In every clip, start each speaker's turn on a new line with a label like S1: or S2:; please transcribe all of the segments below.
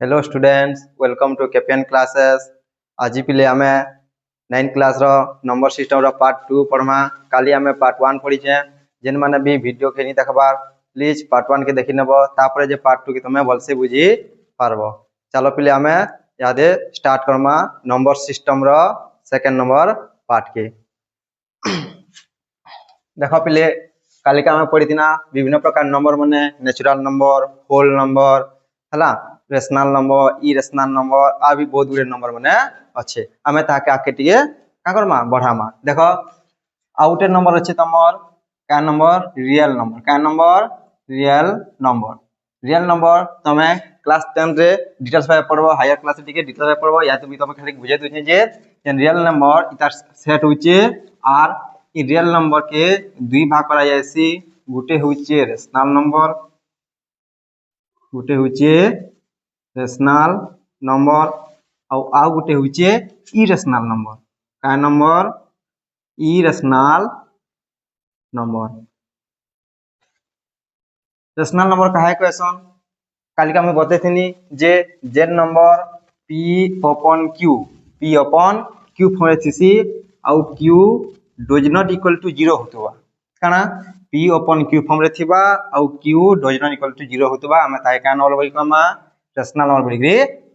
S1: Hello students, welcome to केपियन classes. आज पिले आमे 9 क्लास रो नंबर सिस्टम रो पार्ट 2 पढ़मा। काली आमे पार्ट 1 पढ़ीचे। जेन माने भी वीडियो के नी देखबार प्लीज पार्ट 1 के देखि नेबो, तापरे जे पार्ट 2 के तमे भलसे बुझी पारबो। चलो पिले आमे यादे स्टार्ट करमा नंबर सिस्टम रो सेकंड नंबर पार्ट के। देखो पिले काली का आमे पढ़ीतिना विभिन्न प्रकार नंबर माने नेचुरल नंबर, होल नंबर हला, रेशनल नंबर, इरेशनल नंबर आ भी बहुत गुड़े नंबर माने अच्छे। आमे ताके आके टिके का करमा बढ़ामा। देखो आउटे नंबर अच्छे तमर का नंबर रियल नंबर, का number real number. Real number तमे क्लास 10 रे डिटेल्स भाई पढ़बो, हायर क्लास टिके डिटेल्स भाई पढ़बो, या तुम तमे खाली बुझे दोछे जे रियल नंबर इतार सेट होचे आर इ रियल नंबर के दुई भाग करा जायसी। गुटे होचे रेशनल नंबर, गुटे होचे रेशनल नंबर आउ गुटे होचे इरेशनल नंबर। का number irrational number. Rational number काहे क्वेश्चन कालिका में बतेथिनी जे जेन number p upon q form थिसी आउ q does not equal to 0 होतबा। काना p upon q फॉर्म रे थिबा आउ q does not equal to 0 होतबा। आमे ताई का नंबर बोली कमा रेशनल नंबर बोली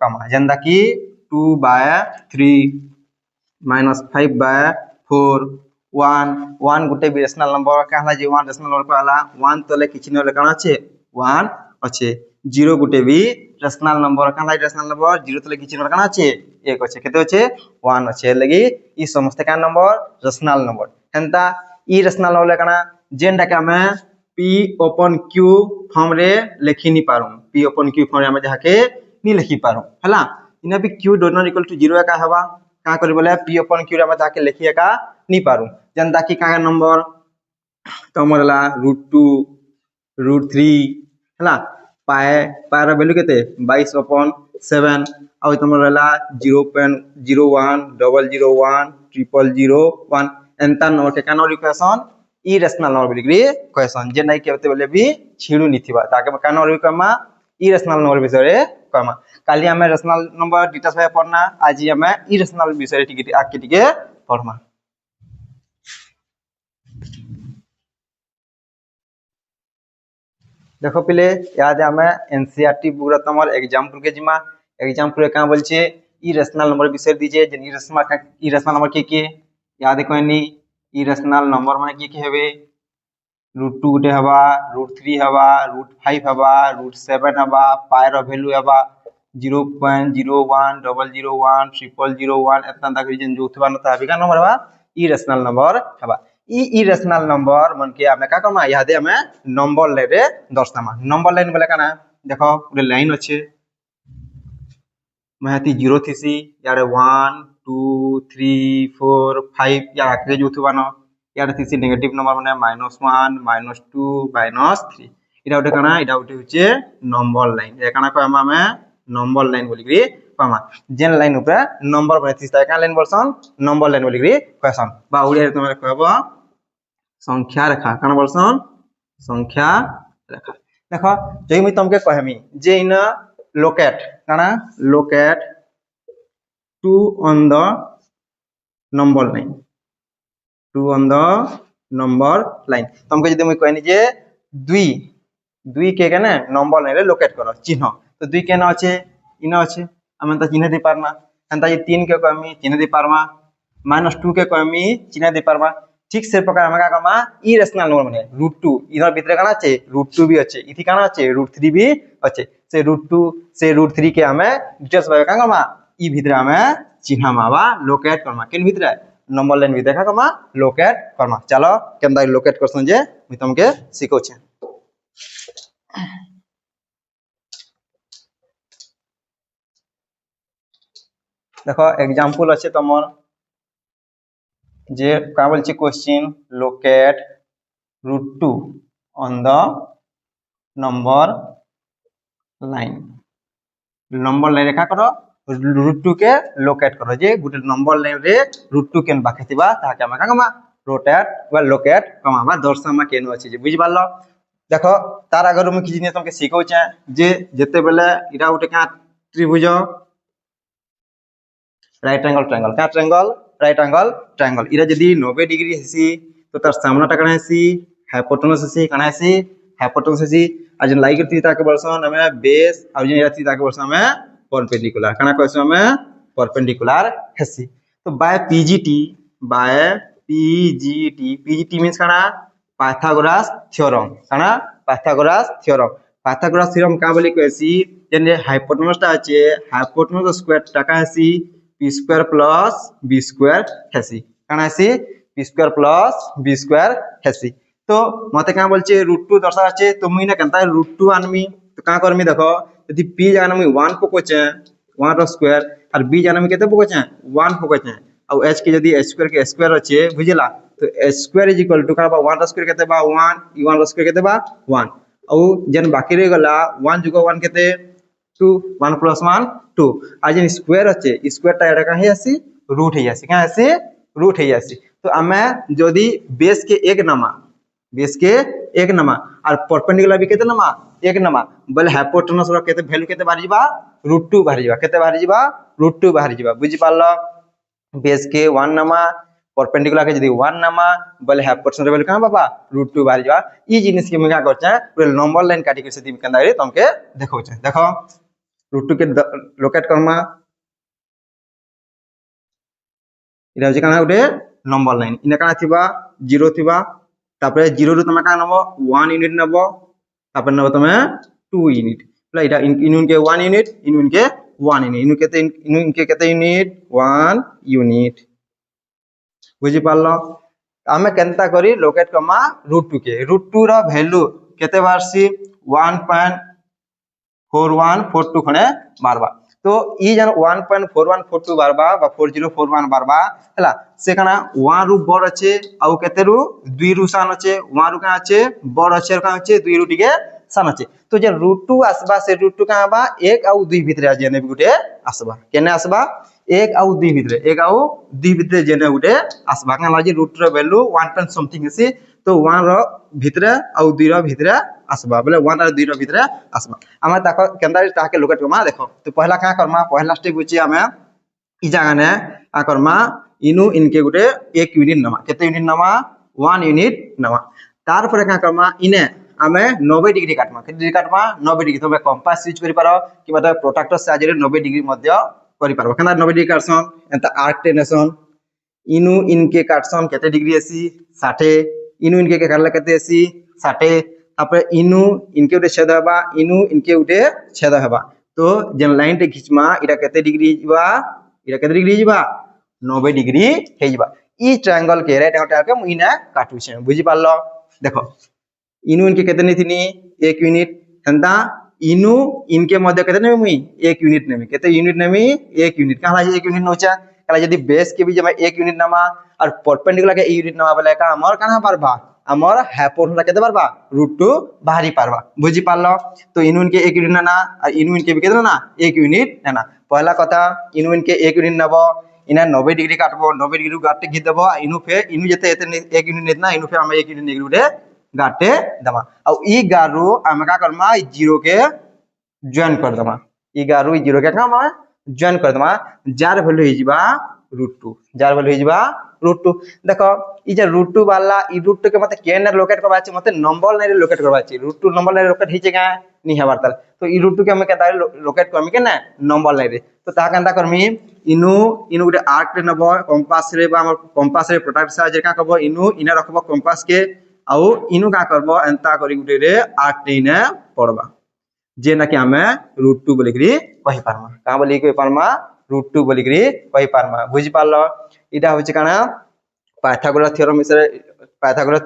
S1: कमा। जेंदा की 2/3 -5/4 1 गुटे भी रेशनल नंबर कहला जे 1 रेशनल नंबर कहला 1 तले किछि न लेखा আছে 1 আছে। 0 गुटे भी रेशनल नंबर कहला रेशनल नंबर 0 तले किछि न लेखा আছে 1 আছে। केते আছে 1 আছে। लगी ई समस्त का नंबर रेशनल नंबर। हेंता ई रेशनल नंबर लेखना जेंडा के हमें p upon q फॉर्म रे लिखि नी पारू। p upon q फॉर्म रे हमें जाके नी लिखि पारू हला। इना भी q does not equal to 0 का हवा का करी बोले p upon q रे हमें जाके लिखिए का नी पारू। जनता की का नंबर तमरला √2 √3 हला। पाए पाए रो वैल्यू केते 22/7 और तमरला 0.01 001 0001 एंता नंबर के कानो इक्वेशन इरेशनल नंबर बिग्री क्वेश्चन जे नहीं केते बोले भी छिडू निथिबा ताके कानो रिकमा इरेशनल नंबर विषय कमा। काली हमें रेशनल नंबर डिटेल्स में पढ़ना, आज हमें इरेशनल विषय टिके आके टिके पढ़मा। देखो पिले याद हमें एनसीईआरटी बुक तमर एग्जांपल के जिमा एग्जांपल का बोलछे इरेशनल नंबर विषय दीजिए। जे इरेशनल नंबर के याद कोनी इरेशनल नंबर माने के हेबे √2 गुटे हवा, √3 हवा, √5 हवा, √7 हवा, पाई रो वैल्यू हवा 0.01 001 0001 एतना तक रीजन जो थबा न ताबी का नंबर हवा इरेशनल नंबर हवा। इरेशनल नंबर मन के हमें का कमा यादे हमें नंबर ले रे दर्शामा। नंबर लाइन बोले काना देखो पूरे लाइन अच्छे महती 0 थिसी यारे 1 2 3 4 5 या आके जो थबा न यारे थिसी नेगेटिव नंबर माने -1 -2 -3 इडा उठे काना इडा उठे होचे नंबर लाइन। ए काना को हमें नंबर लाइन बोली ग्री पामा। जेन लाइन ऊपर नंबर बने थिसा का लाइन बोलसन नंबर लाइन बोली ग्री क्वेश्चन बा उड़िया तुमरे कहबो संख्या रेखा काना बोलसन संख्या रेखा। देखो जई मुई तुमके कहमी जे इन लोकेट काना locate two on the number line, two on the number line तुमके जदी मुई कहनी जे दुई दुई के ने नंबर लाइन रे लोकेट करो चिन्ह तो दुई के न আছে इन আছে हम त चिन्ह दे पारना। अंता जे 3 के कहमी चिन्ह दे पारमा, -2 के कहमी चिन्ह दे पारमा। ठीक से प्रकार हम का कमा इरेशनल नंबर माने √2 इधर भीतर काना আছে √2 भी আছে, इथि काना আছে √3 भी আছে। से √2 से √3 के हमें डिटेल्स बा का कमा ई भीतर हमें चिन्ह मावा लोकेट करमा केन भीतर नंबर लाइन भीतर का कमा लोकेट करमा। चलो केनदा लोकेट करसन जे मी तुमके सिखौ छे। देखो एग्जांपल আছে तमर जे का बोलछि question locate √2 on the number line. Number line रेखा करो √2 के लोकेट करो जे गुटे नंबर लाइन रे √2 केन बाखेतिबा ताके हम का कमा रोटेट वा लोकेट कमाबा दर्शामा केनो अछि जे बुझि पारलो। देखो तार अगर हम किछि ने तुमके सिखौ छे जे जते बेले इरा उठे का त्रिभुज राइट एंगल ट्रायंगल क्या ट्रायंगल राइट एंगल ट्रायंगल इरा जदी 90 डिग्री हेसी तो तार सामनाटा कणा हेसी हाइपोटेनस हेसी कणा हेसी हाइपोटेनस हेसी आ जन लाइक थी ताके बरसन हमें बेस आ जन इरा थी ताके बरसन हमें परपेंडिकुलर कणा कहसो हमें परपेंडिकुलर हेसी तो बाय पीजीटी मींस कणा पाइथागोरस थ्योरम का बोली कहसी जन हाइपोटेनस ता আছে हाइपोटेनस स्क्वायर टाका हेसी p square plus b square हेसी काना हेसी p square plus b square हेसी तो मते का बोलचे √2 दर्शा আছে तो मुई ना केनता √2 आनमी तो का करमी देखो यदि p जाना मुई 1 पकोचे 1 रो स्क्वायर और b जाना मुई केते पकोचे 1 पकोचे और h के यदि h स्क्वायर के स्क्वायर আছে बुझिला तो h स्क्वायर = का 1 रो स्क्वायर केते बा 1 1 रो स्क्वायर केते बा 1 और जन बाकी रह गला 1 जुगो 1 केते 2 1 + 1 2 आज जन स्क्वायर আছে स्क्वायर टा एटा का है आसी रूट है आसी का आसी रूट है आसी तो हमें जदी बेस के एक नमा और परपेंडिकुलर भी केते नमा एक नमा बोले हाइपोटेनस रो केते वैल्यू केते बाहर जीबा √2 बाहर जीबा केते बाहर जीबा √2 बाहर जीबा बुझि पारलो बेस के 1 नमा परपेंडिकुलर के जदी 1 नमा बोले हाइपोटेनस रो वैल्यू का बाबा √2 बाहर जीबा ई जिनिस के मैं का करछे पूरा नंबर लाइन काटी के से केंदा रे तुमके देखो छे देखो √2 के लोकेट करमा इरा होचे काना उडे नंबर लाइन इना काना थिबा 0 थिबा तापरे 0 रु तमे का नबो 1 यूनिट नबो तापर नबो तमे 2 यूनिट प्ला इटा इनुन के 1 यूनिट इनुन के 1 यूनिट इनुन के केते यूनिट 1 यूनिट बुझि पारलो आमे केनता करी लोकेट कमा √2 के √2 रो वैल्यू केते बारसी 1.4142 खने मारबा तो ई जन 1.4142 बारबा बा 4041 बारबा हला से कना 1 रु बड़ আছে आउ केते रु 2 रु सान আছে 1 रु का আছে बड़ আছে का আছে 2 रु टिके सान আছে तो जे √2 आसबा से √2 का आबा 1 आउ 2 भितरे आ जेने गुटे आसबा केने आसबा 1 आउ 2 भितरे जेने गुटे आसबा का लाजी √2 रो वैल्यू 1 पॉइंट समथिंग हेसी तो 1 रो भितरे आउ 2 रो भितरे आसबा बोले 1 और 2 रो भितरे आसबा आमे ताको केंदा ताके लोकेट करमा देखो तो पहला का करमा पहला स्टेप होची आमे ई जगह ने आ करमा इनु इनके गुटे 1 यूनिट नमा केते यूनिट नमा 1 यूनिट नमा तार पर का करमा इने आमे 90 डिग्री काटमा केते डिग्री काटमा 90 डिग्री तो कंपास यूज करि पारो कि मतलब प्रोट्रैक्टर साहाय्य 90 डिग्री मध्य करि पारो केना 90 डिग्री काटसन एंता आर्क टेनेसन इनु इनके काटसन केते डिग्री आसी 60 इनु इनके के काटला केते आसी 60 तापर इनु इनके उटे छेद हबा इनु इनके उटे छेद हबा तो जन लाइन टे खिचमा इरा केते डिग्री जीवा इरा केते डिग्री जीवा 90 डिग्री हे जीवा ई ट्रायंगल के राइट एंगल के मुइना काटू छे बुझि पारलो देखो इनु इनके केते नेथिनी 1 यूनिट हंदा इनु इनके मध्य केते नेमी मुई 1 यूनिट नेमी केते यूनिट नेमी 1 यूनिट काला 1 यूनिट नोचा काला यदि बेस के भी जमा 1 यूनिट नमा और परपेंडिकुलर के यूनिट नमा बोले का हमर काना पारबा हमर हाइपोटेनस केते पारबा √2 बाहरी पारबा बुझि पारलो तो इनु इनके 1 यूनिट ना और इनु इनके भी केते ना 1 यूनिट ना पहला कथा इनु इनके 1 यूनिट नबो इना 90 डिग्री काटबो 90 डिग्री गाटे घि देबो इनु फे इनु जते 1 यूनिट नेतना इनु फे हम 1 यूनिट नेगरू दे गाटे दमा और ई गारू हम का करमा 0 के जॉइन कर दमा ई गारू 0 के का जॉइन कर दमा जार वैल्यू हि जिबा √2 जार वैल्यू हि जिबा √2 देखो ई जे √2 वाला ई √2 के मते केन लोकेट करबा छै मते नंबर नै लोकेट करबा छै √2 नंबर नै लोकेट हि जगह नि हबार ताल तो ई √2 के हम केता लोकेट करमी के ना नंबर नै रे तो ता केनता करमी इनु गुटे आर्क रे नबो कंपास रे बा हमर कंपास रे प्रोडक्ट सा जे का कहबो इनु इना रखबो कंपास के आउ इनु का करबो एंता करी गुटे रे आर्क रे इने पड़बा जे ना कि हमें √2 बोली करी कहि पारमा का बोली कहि पारमा √2 बोली करी कहि पारमा बुझि पारलो इटा होची काना पाइथागोरस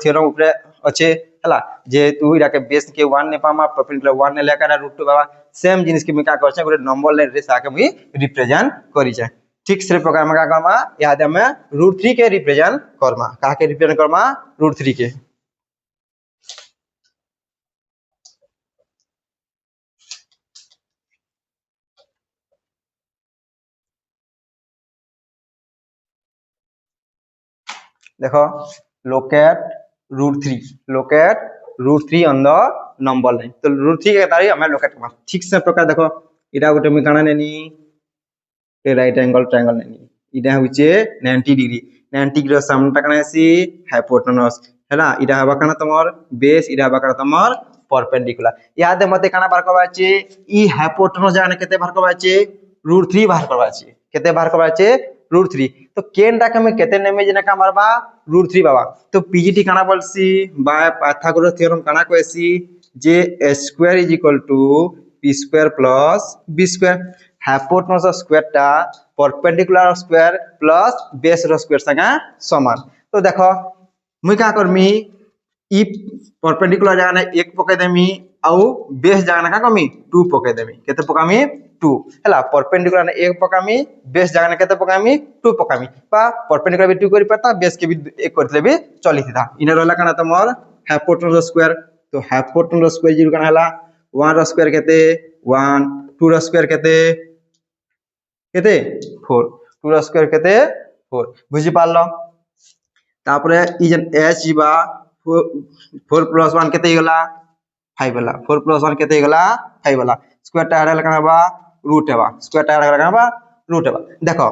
S1: थ्योरम ऊपर अच्छे हला जे तू इरा के बेस के 1 ने पामा परपेंडिकुलर 1 ने लेकर √2 बाबा सेम जिनिस के मैं का करछे गुटे नंबर लाइन रे साके मी रिप्रेजेंट करि छै ठीक से प्रकार में का करमा याद हमें √3 के रिप्रेजेंट करमा का के रिप्रेजेंट करमा √3 के देखो locate √3 on the number line तो √3 के तारी हमें लोकेट करना ठीक से प्रकार देखो इटा गोटे मुई काना नेनी ए राइट एंगल ट्रायंगल नेनी इटा होचे 90 डिग्री 90 डिग्री सामने काना आसी हाइपोटेनस हैला इटा हबा काना तमर बेस इटा हबा काना तमर परपेंडिकुलर याद मते काना बार करबा छै ई हाइपोटेनस जाने केते बार करबा छै √3 बाहर करबा छै केते बाहर करबा छै √3 तो केनटा के में केते नेमे जेना का मारबा √3 बाबा तो पीजीटी काना बोलसी बाय पाइथागोरस थ्योरम काना कहसी जे a² = p² + b² hypotenuse square टा परपेंडिकुलर स्क्वायर प्लस बेस रो स्क्वायर संगे समान तो देखो मुई का करमी ई परपेंडिकुलर जाने 1 पके देमी आउ बेस जाने का कमी 2 पके देमी केते पकामी 2 हला परपेंडिकुलर ने 1 पकामी बेस जाने केते पकामी 2 पकामी पा परपेंडिकुलर भी 2 करि पड़ता बेस के भी 1 करले भी चली था इने रहला काना तमर हाइपोटेनस स्क्वायर तो हाइपोटेनस स्क्वायर जीरो काना हला 1 रो स्क्वायर केते 1 2 रो स्क्वायर केते 4 2 रो स्क्वायर केते 4 बुझी पारलो तापरे ई जन h जीवा 4 + 1 केते गला 5 वाला 4 + 1 केते गला 5 वाला स्क्वायर टा हडा काना बा रूट हेबा स्क्वायर टा हडा काना बा रूट हेबा देखो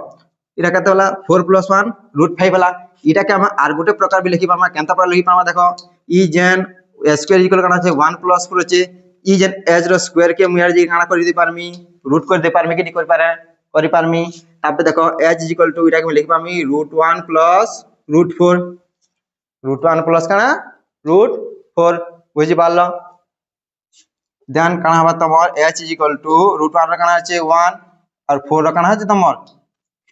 S1: इटा केते वाला 4 + 1 √5 वाला इटा के हम आर गोटे प्रकार भी लिखि पामा केनता प्रकार लिखि पामा देखो ई जन h² = काना छे 1 + 4 छे ई जन h रो स्क्वायर के मुयार जी काना कर दे पारमी रूट कर दे पारमी कि नहीं कर पारे करि पारमी तापे देखो h = इटा के लिखि पामी √1 + √4 √1 प्लस काना √4 बुझी पारलो देन काना हबा तमर h = √1 रो काना छे 1 और 4 रो काना छे तमर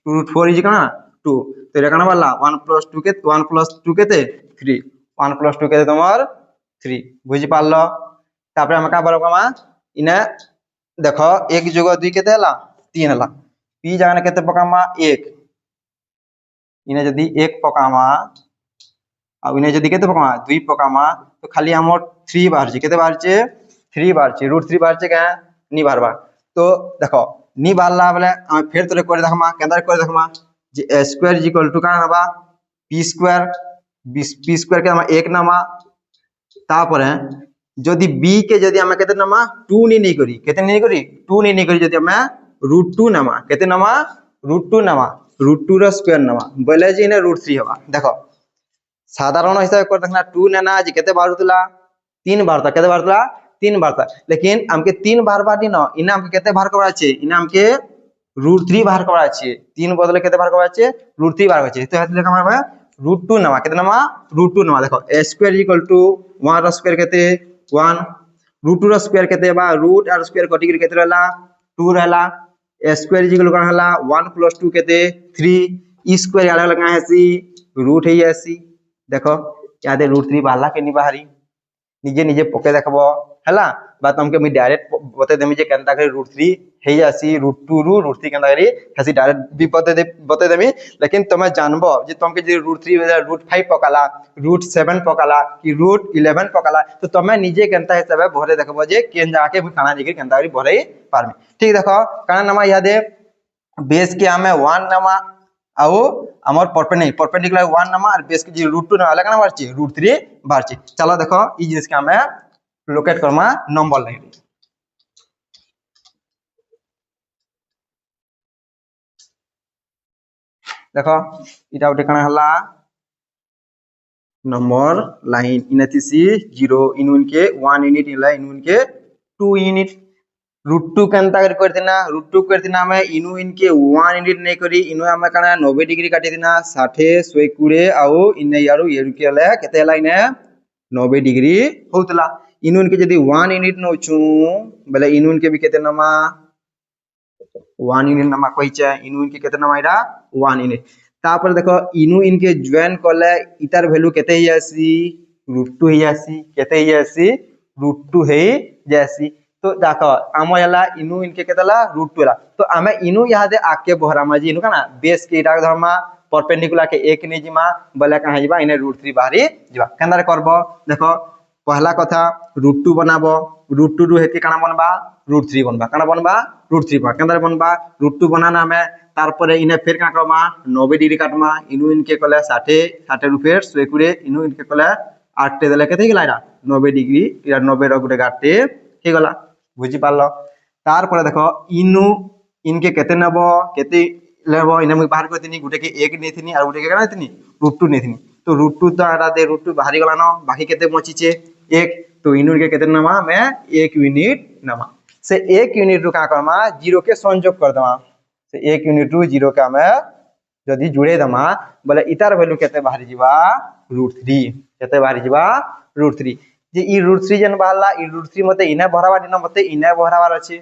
S1: √4 इज काना 2 तो रे काना वाला 1 + 2 के 1 + 2 केते 3 1 + 2 केते तमर 3 बुझी पारलो तापरे हम का बरकमा इने देखो 1 + 2 केते हला 3 हला p जाने केते पकामा 1 इने जदी 1 पकामा अब इने जदी केते पकामा 2 पकामा तो खाली हमर 3 बाहर छे केते बाहर छे 3 बाहर छे √3 बाहर छे का नी बाहरबा तो देखो नी बाहरला बोले हम फिर तोरे कर देखमा केंदा कर देखमा जे a² = का हबा p² के हम 1 नामा तापरे जदी b के जदी हम केते नामा 2 नी करी केते नी करी 2 नी करी जदी हम √2 नामा केते नामा √2 नामा √2 रो स्क्वायर नामा बोले जे इने √3 हबा देखो साधारण हिसाब कर देखना 2 नेना जे केते बार होतला 3 बार था केते बार होतला 3 बार था लेकिन हमके 3 बार बाटी न इना हमके केते बार करबा छे इना हमके √3 बार करबा छे 3 बदले केते बार करबा छे √3 बार करबा छे तो हेतले का मारबा √2 नामा केते नामा √2 नामा देखो a² = 1 रो स्क्वायर केते 1 √2 रो स्क्वायर केते बा रूट और स्क्वायर कटी केते रहला 2 रहला a² = का हला 1 + 2 केते 3 ई स्क्वायर याला लगा हैसी रूट है ऐसी देखो यादे √3 बाहला के नी बाहरी निजे निजे पके देखबो हला बात हमके मी डायरेक्ट बते देमी जे केनता करे √3 हे जासी √2 रू √3 केनता करी हसी डायरेक्ट भी बते देमी लेकिन तमे जानबो जे तुमके जे √3 √5 पकाला √7 पकाला कि √11 पकाला तो तमे निजे केनता हिसाबे भरे देखबो जे केन जाके भी खाना निके केनता करी भरे पारमी ठीक देखो काना नामा यादे बेस के हमें 1 नामा आउ हमर परपेंडिकुलर 1 नामा और बेस के जे √2 ना अलग ना बारची √3 बारची चलो देखो ई जिनिस के हमें लोकेट करमा नंबर लाइन देखो इटा उठे कना हला नंबर लाइन इनथिसी 0 इनुन के 1 यूनिट इला इनुन के 2 यूनिट √2 केनता कर देना √2 कर देना में इनु इनके 1 यूनिट नहीं करी इनु हम कना 90 डिग्री काटी देना 60 120 आउ इने यारो ये के हला केते हला इने 90 डिग्री होतला इनु इनके जदी 1 यूनिट नोचू बेले इनु इनके भी केते नमा 1 यूनिट नमा कहि छै इनु इनके केते नमा इरा 1 यूनिट तापर देखो इनु इनके ज्वाइन करले इतार वैल्यू केते ही आसी √2 ही आसी केते ही आसी √2 है जैसी तो देखो आम हला इनु इनके केतला √2 ला तो आमे इनु यहा दे आके बहरा माजी इनु काना बेस के इटा धर्मा परपेंडिकुलर के 1 ने जिमा बले कहा जिबा इने √3 बाहरी जिबा केनदार करबो देखो पहला कथा √2 बनाबो √2 रु हेके काना बनबा √3 बनबा काना बनबा √3 बा केनदार बनबा √2 बनाना में तारपरे इने फिर का कमा 90 डिग्री काटमा इनु इनके कले 60 60 रु फिर 120 इनु इनके कले 8 ते देले केते गेला 90 डिग्री या 90 रो गुटे गाटे हे गला बुझी पारलो तार पर देखो इनु इनके केते नब केते लेबो इने मुई बाहर करथिनी गुटे के 1 नेथिनी और गुटे के केना नेथिनी √2 नेथिनी तो √2 तो आटा दे √2 बाहरी गला न बाकी केते बचिचे 1 तो इनु के केते नमा मैं 1 यूनिट नमा से 1 यूनिट रु का करमा 0 के संयोग कर दमा से 1 यूनिट रु 0 का मैं जदी जुड़े दमा बोले इतार वैल्यू केते बाहरी जीवा √3 केते बाहरी जीवा √3 जे ई √3 जन बाला ई √3 मते इने भरावा दिन मते इने भरावार अछि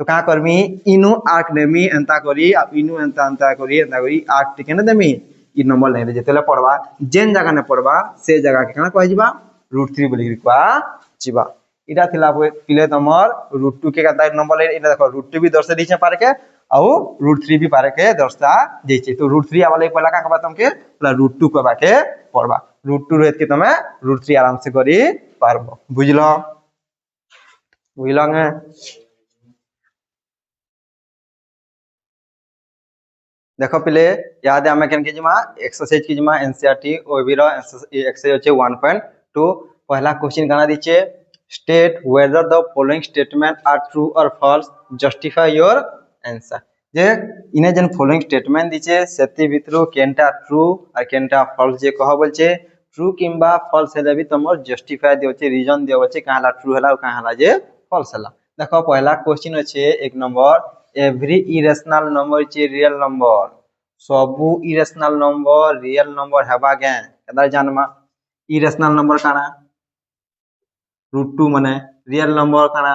S1: तो का करमी इनु आर्क नेमी एंता करी आ इनु एंता करी आर्क टिके न देमी ई नंबर ले जेतेले पड़वा जेन जगह ने पड़वा से जगह के काना कहि जीवा √3 बोली रिक्वा जीवा इटा थिला पिले तमर √2 के का नंबर ले इने देखो √2 भी दर्शा दिछे पारे के आउ √3 भी पारे के दर्शा देछे तो √3 वाला पहला का कहबा तमके √2 कहबा के पड़वा √2 रेत के तमे √3 आराम से करी पारबो बुझलो बुझलंगे देखो पिले याद है हमें केन कीजिमा एक्सरसाइज कीजिमा एनसीईआरटी ओबीरो एक्सरसाइज होचे 1.2 पहला क्वेश्चन गाना दीचे state whether the following statement are true और फॉल्स जस्टिफाई योर आंसर जे इने जन फॉलोइंग स्टेटमेंट दीचे सेति भितरु केनटा ट्रू और केनटा फॉल्स जे कह बोलचे ट्रू किंबा फॉल्स हेले भी तमर जस्टिफाई देवचे रीजन देवचे काहला ट्रू हला काहला जे फॉल्स हला देखो पहला क्वेश्चन होचे 1 number every irrational number is a real number सबु इरेशनल नंबर रियल नंबर हेबा गेन कदा जानमा इरेशनल नंबर काना √2 माने रियल नंबर काना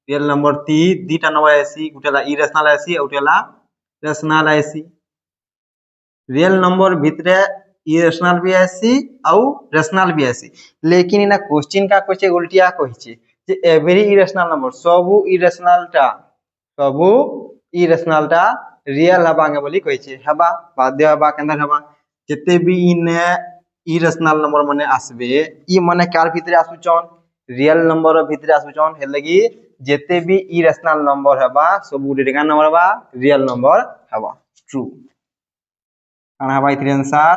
S1: रियल नंबर ती दीटा नंबर ऐसी गुटेला इरेशनल ऐसी उटेला रेशनल ऐसी रियल नंबर भितरे इरेशनल भी ऐसी और रेशनल भी ऐसी लेकिन इना क्वेश्चन का कोचे उल्टिया कहिचे जे एवरी इरेशनल नंबर सबु इरेशनलटा सबु इरेशनलटा रियल हबांगे बोली कहिचे हबा बाध्य हबा केंदर हबा जते भी इने इरेशनल नंबर माने आसबे ई माने कार भितरे आसुचन रियल नंबर भितरे आसुचन हेलगी जते भी इरेशनल नंबर हबा सबु डेगा नंबर हबा रियल नंबर हबा ट्रू काना हबा इथि आंसर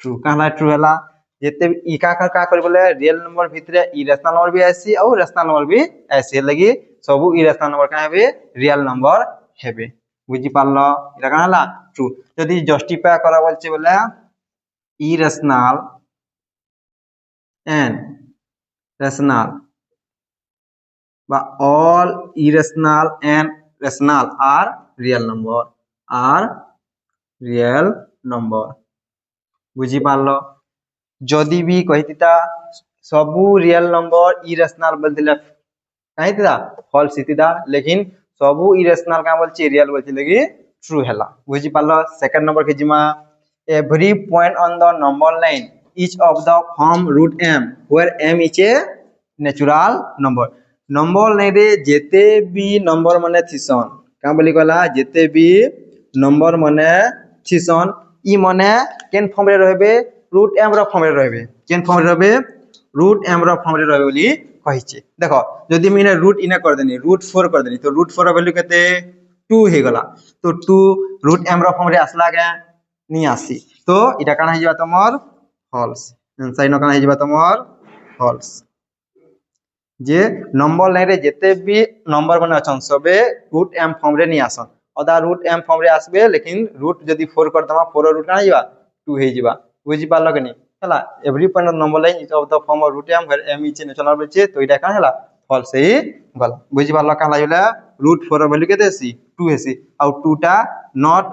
S1: ट्रू काहला ट्रू हला जते ई का करी बोले रियल नंबर भितरे इरेशनल नंबर भी ऐसी और रेशनल नंबर भी ऐसी लगी सबु इरेशनल नंबर का हेबे रियल नंबर हेबे बुझी पारलो इरा काना हला ट्रू जदी जस्टिफाई करा बोलचे बोले इरेशनल एंड रेशनल बा all irrational and rational are real number बुझी पारलो जदी भी कहितिता सबु रियल नंबर इरेशनल बोलतिला कहितिता फॉल्स हितिता लेकिन सबु इरेशनल का बोलची रियल बोलची लगी ट्रू हला बुझी पारलो सेकंड नंबर के जिमा every point on the number line each of the form √m where m is a natural number number line रे जेते भी नंबर माने थिसन का बोली कहला जेते भी नंबर माने थिसन ई माने केन फॉर्म रे रहबे √m रो फॉर्म रे रहबे केन फॉर्म रे रहबे √m रो फॉर्म रे रहबे बोली कहिचे देखो जदी मिने रूट इने कर देनी √4 कर देनी तो √4 रो वैल्यू केते 2 हे गला तो 2 √m रो फॉर्म रे आसला के नी आसी तो इटा काना हिजबा तमर फॉल्स आंसर इन काना हिजबा तमर फॉल्स जे नंबर लाइन रे जेते भी नंबर माने अछन सबे √m फॉर्म रे नी आसन अदा √m फॉर्म रे आसबे लेकिन रूट जदी 4 कर दमा 4 रूट काना हिजबा 2 हे जिबा बुझी पारलो के नी हला every point number line is of the form of √m where m is natural बचे तो इटा काना हला फॉल्स ही गला बुझी पारलो काना हिला √4 वैल्यू केते सी 2 हेसी और 2 टा नॉट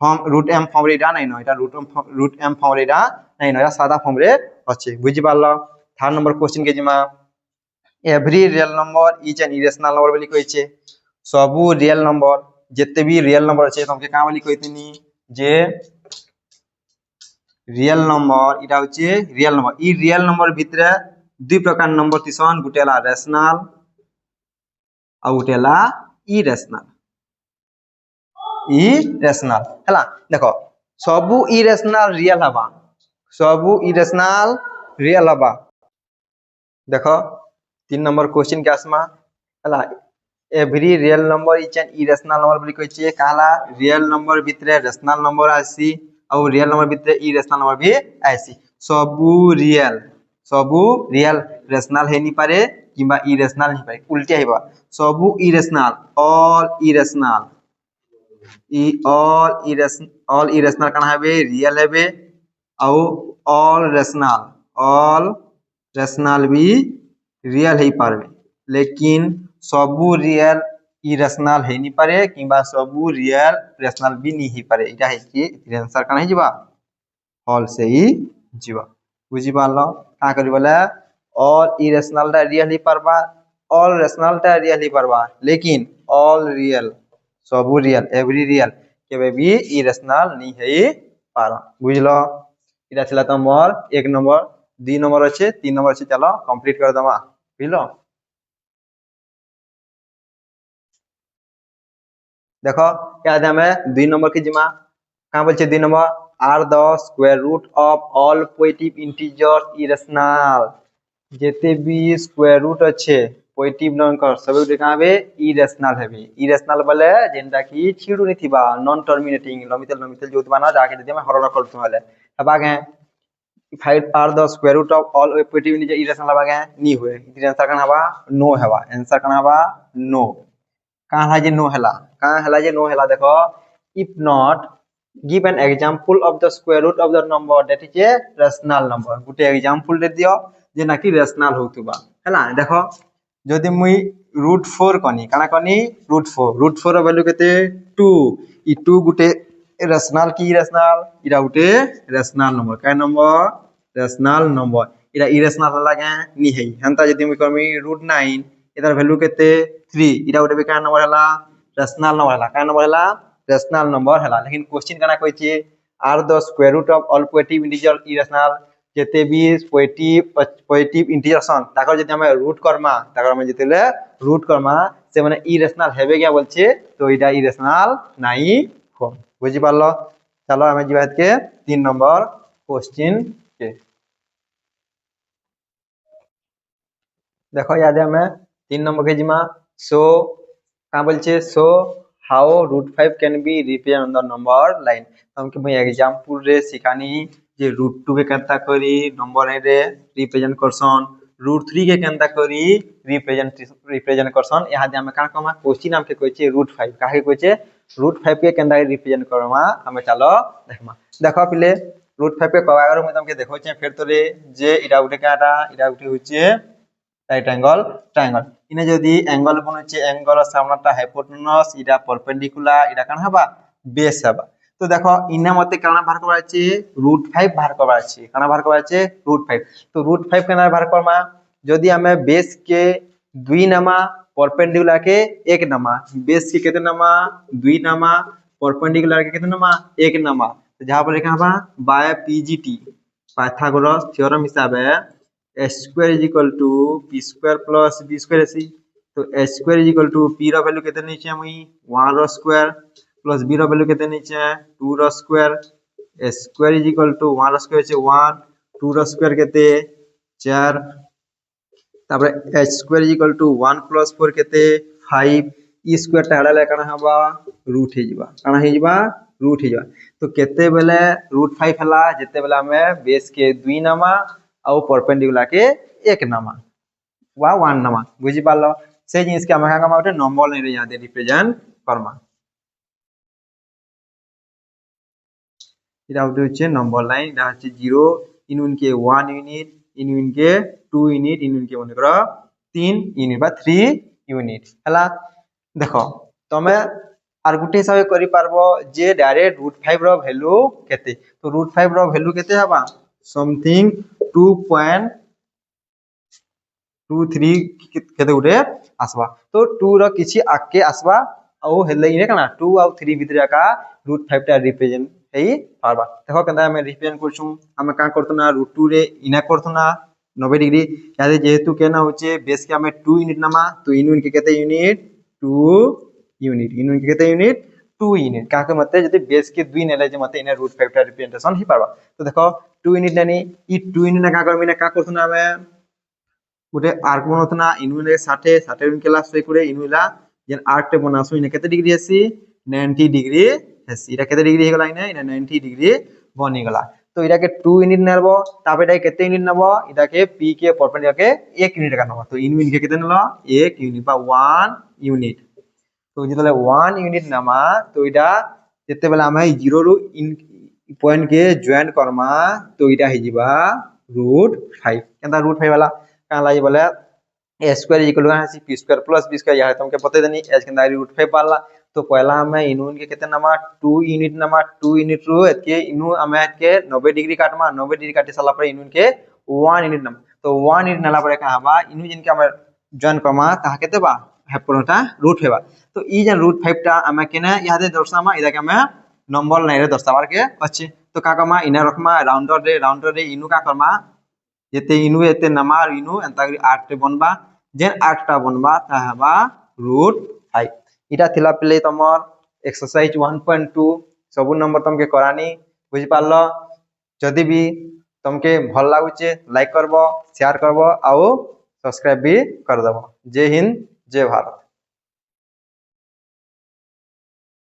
S1: फॉर्म √m फॉर्म रे डा नै न इटा √m फॉर्म रे डा नै न सादा फॉर्म रे अछि बुझी पारलो थर्ड नंबर क्वेश्चन के जिमा every real number is an irrational number बोली कहिचे सबु रियल नंबर जते भी रियल नंबर अछि तमके का बोली कहितनी जे रियल नंबर इटा होचे रियल नंबर ई रियल नंबर भितरे दुई प्रकार नंबर तिसन गुटेला रेशनल आ गुटेला इरेशनल हला देखो सबु इरेशनल रियल हबा सबु इरेशनल रियल हबा देखो 3 नंबर क्वेश्चन के आसमा हला every real number is an irrational number बोली कहिचे काला रियल नंबर भितरे रेशनल नंबर आसी और रियल नंबर भितरे इरेशनल नंबर भी आसी सबु रियल रेशनल हे नी पारे किंबा इरेशनल नहीं पारे उल्टे आइबा सबु irrational all irrational all irrational कण हेबे रियल हेबे आउ ऑल रेशनल भी रियल है पारबे लेकिन सबु रियल इरेशनल है नहीं पारे किंबा सबु रियल रेशनल भी नहीं है पारे इटा है कि आंसर कण है जिबा फॉल्स से ही जीवा बुझी पारलो का करी बोले ऑल इरेशनल टा रियल ही पारबा ऑल रेशनल टा रियल ही पारबा लेकिन ऑल रियल सबु रियल एवरी रियल केबे भी इरेशनल नहीं है पारा बुझलो इटा छिला तमर 1 नंबर 2 नंबर अच्छे 3 नंबर अच्छे चलो कंप्लीट कर दमा बुझलो देखो क्या हमें 2 नंबर की जिमा कहाँ बोलছে 2 number are the square root of all positive integers irrational जेते भी स्क्वायर रूट अच्छे पॉजिटिव नंबर सब गुटे कहाँ बे इरेशनल हेबे इरेशनल बोले जेंटा की छिडू नहीं थिबा नॉन टर्मिनेटिंग लमितल जो बाना जाके दे में हरना करतो वाले अब आगे 5 are the square root of all positive integer irrational आगे नहीं हुए इधर आंसर कहाँ हवा नो हवा आंसर कहाँ हवा नो कहाँ है जे नो हला कहाँ हला जे नो हला देखो if not give an example of the square root of the number that is a rational number Gute example दे दियो जे ना कि रेशनल होतुबा हला देखो जदि मुई √4 कनी काना कनी √4 रो वैल्यू केते 2 ई 2 गुटे रेशनल की रेशनल इरा गुटे रेशनल नंबर काय नंबर रेशनल नंबर इरा इरेशनल लागे नी है हंता जदि मुई कमी √9 इधर वैल्यू केते 3 इरा गुटे काय नंबर हला रेशनल नंबर हला काय नंबर हला रेशनल नंबर हला लेकिन क्वेश्चन कना कहै are the square root of all positive integer irrational जेते भी पॉजिटिव इंटीजर सन ताकर जदि हम रूट करमा ताकर हम जेतेले रूट करमा से माने इरेशनल हेबे क्या बोलछे तो इटा इरेशनल नाही हो बुझि पारलो चलो हम जीवात के 3 नंबर क्वेश्चन के देखो याद है हमें 3 नंबर के जिमा सो का बोलछे सो how √5 can be represented on the number line हमके भाई एग्जांपल रे सिखानी जे √2 के केनता करी नंबर रे रिप्रेजेंट करसन √3 के केनता करी रिप्रेजेंट करसन यहां दे हम का कमा क्वेश्चन हमके कहै छै √5 काहे कहै छै √5 के केनता रिप्रेजेंट करमा हम चलो देखमा देखो पहले √5 के कवागर में हमके देखो छै फिर तोरे जे इडा उठे काटा इडा उठे होचे राइट एंगल ट्रायंगल इने जदि एंगल बनुचे एंगल सामनाटा हाइपोटेनस इडा परपेंडिकुलर इडा कान हबा बेस हबा तो देखो इने मते काना बाहर करबा अछि √5 बाहर करबा अछि काना बाहर करबा अछि √5 तो √5 केना बाहर करमा जदि हमें बेस के 2 नमा परपेंडिकुलर के 1 नमा बेस के केते नमा 2 नमा परपेंडिकुलर के केते नमा 1 नमा तो जहां पर लिखा हबा बाय पीजीटी पाइथागोरस थ्योरम हिसाबे a square is equal to p square plus b square ऐसी तो a square is equal to p रो वैल्यू केते नीचे मुई 1 रो स्क्वायर प्लस b रो वैल्यू केते नीचे 2 रो square a square is equal to 1 रो स्क्वायर छे 1 2 रो स्क्वायर केते 4 तापर a square is equal to 1 plus 4 केते 5 ई स्क्वायर टा हला काना हबा रूट हे जिबा काना हे जिबा रूट हे जिबा तो केते बेले √5 हला जेते बेला हमें बेस के 2 नमा और परपेंडिकुलर के 1 नमा वा 1 नमा बुझि पालो से जिनिस के हमरा का उठे नंबर नहीं रे याद रिप्रेजेंट करमा इरा उठे होचे नंबर लाइन इरा होचे 0 इन के 1 यूनिट इन के 2 यूनिट इन के मने करो 3 यूनिट बा 3 यूनिट हला देखो तमे आर गुटे हिसाब करि पारबो जे डायरेक्ट √5 रो वैल्यू केते तो √5 रो वैल्यू केते हबा समथिंग 2.23 केते उठे आसबा तो 2 रो किछि आके आसबा औ हेले इने कना 2 और 3 भितर का √5 टा रिप्रेजेंट हेई पारबा देखो केनता हम रिप्रेजेंट करछु हम का करतुना √2 रे इना करतुना 90 डिग्री यादे जेहेतु केना होचे बेस के हमें 2 यूनिट नमा तो इन के केते यूनिट 2 यूनिट इन के केते यूनिट 2 यूनिट का के मते जदि बेस के 2 नेले जे मते इने √5 टा रिप्रेजेंटेशन ही पारबा तो देखो 2 यूनिट नेनी ई 2 यूनिट का करमी ना का करतुना हमें गुटे आर्क बनोतना इनुले 60 60 यूनिट क्लास पे करे इनुला जेन आर्क टे बनासु इने केते डिग्री हेसी 90 डिग्री हेसी इटा केते डिग्री हे गला इने 90 डिग्री बनी गला तो इटा के 2 यूनिट नेबो तापर इटा केते यूनिट नेबो इटा के p के परपेंडिकुलर के 1 यूनिट का नेबो तो इन यूनिट के केते नेलो 1 यूनिट बा 1 यूनिट तो जेतले 1 यूनिट नामा तो इटा जेते बेला हम 0 रु इन पॉइंट के जॉइन करमा तो इटा हि जिबा √5 केनता √5 वाला का लागि बोले a square equal to p square plus b square या तुमके बते देनी h के √5 पाला तो पहला हमें इनून के केते नमा 2 यूनिट रो एतके इनु हमें के 90 डिग्री काटमा 90 डिग्री काटे साला पर इनून के 1 यूनिट नम तो 1 यूनिट नला पर का हबा इनु जिन के हमें जॉइन करमा ता केते बा हेपरोटा √5 बा तो ई जन √5 टा हमें केने यादे दर्शामा इदा के हमें नंबर नै रे दर्शाबार के अछि तो का कमा इना रखमा राउंडर रे इनु का करमा जेते इनु एते नमार इनु एंता 8 टे बनबा जेन 8 टा बनबा ता हबा √5 इटा थिला प्ले तमर एक्सरसाइज 1.2 सब नंबर तुमके करानी बुझि पारलो जदी भी तुमके भल लागुचे लाइक करबो शेयर करबो आउ सब्सक्राइब भी कर देबो जय हिंद जय भारत।